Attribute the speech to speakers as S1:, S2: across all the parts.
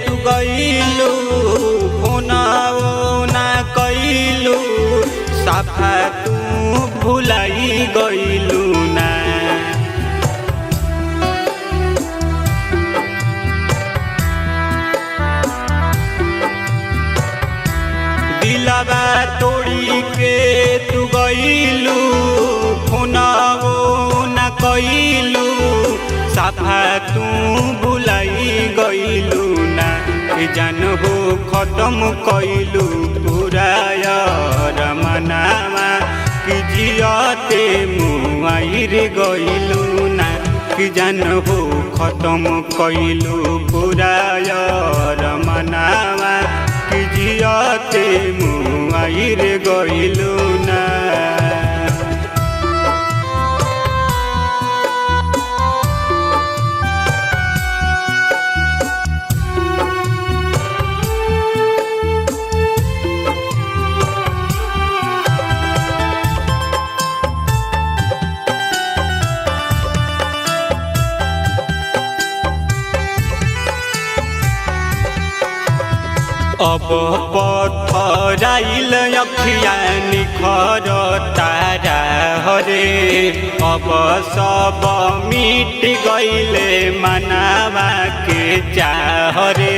S1: तू गईलू फोनाओ ना कईलू साफा तू भुलाई गईलू ना। दिलवा तोड़ी के तू गईलू फोनाओ ना कईलू साफा तू भुलाई गईलू ना। जान हो खत्म कईलू पूरा रमनावा कि जियते मुआई रे गईलू ना। कि जान हो खत्म कईलू पूरा रमनावा कि जियते मुआई रे गईलू ना। अब पथराइल अखिया निखर तारा हरे अब सब मिट गईले मनावा के चाह रे।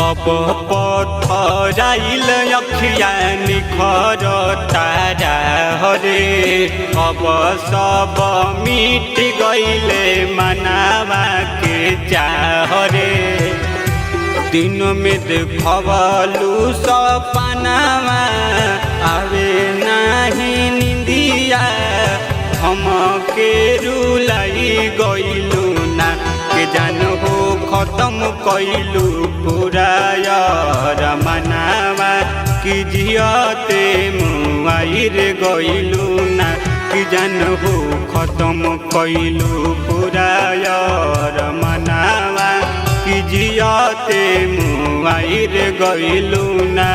S1: अब पथराइल अखिया निखर तारा हरे अब सब मिट गईले मनावा के चाह रे। दिन में देखवलू सपनावा आवे नाही निंदिया हमके रुलाई गईलू ना। के जान हो खत्म कईलू पूरा रमनावा कि जियते मुआई रे गईलू ना। कि जान हो खत्म कईलू पूरा रमनावा कि जियते मुआई रे गईलू ना।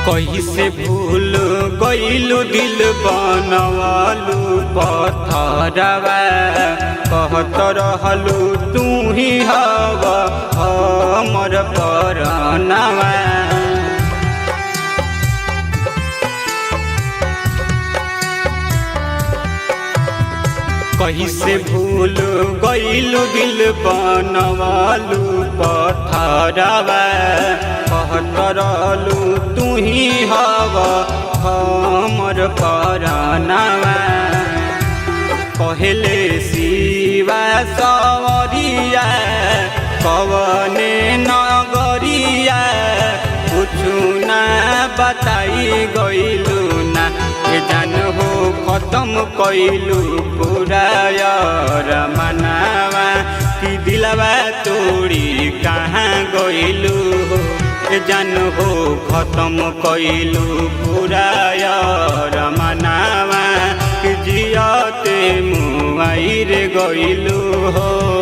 S1: कैसे भूल गईलू दिल बनवालू पथरवा कहत रहलू तू ही हवा हमर परनवा। कैसे भूल गईलू दिल बनवालू पथरवा कहत रहलू तू ही हवा हमर परनवा। कहले शिवा सवरिया कवने नगरिया कुछु ना बताई गईलू ना। के जान हो खत्म कईलू पूरा रमनावा कि दिलवा तोड़ी कहाँ गईलू। जान हो खत्म कईलू पूरा रमनावा कि जियते मुआई रे गईलू हो।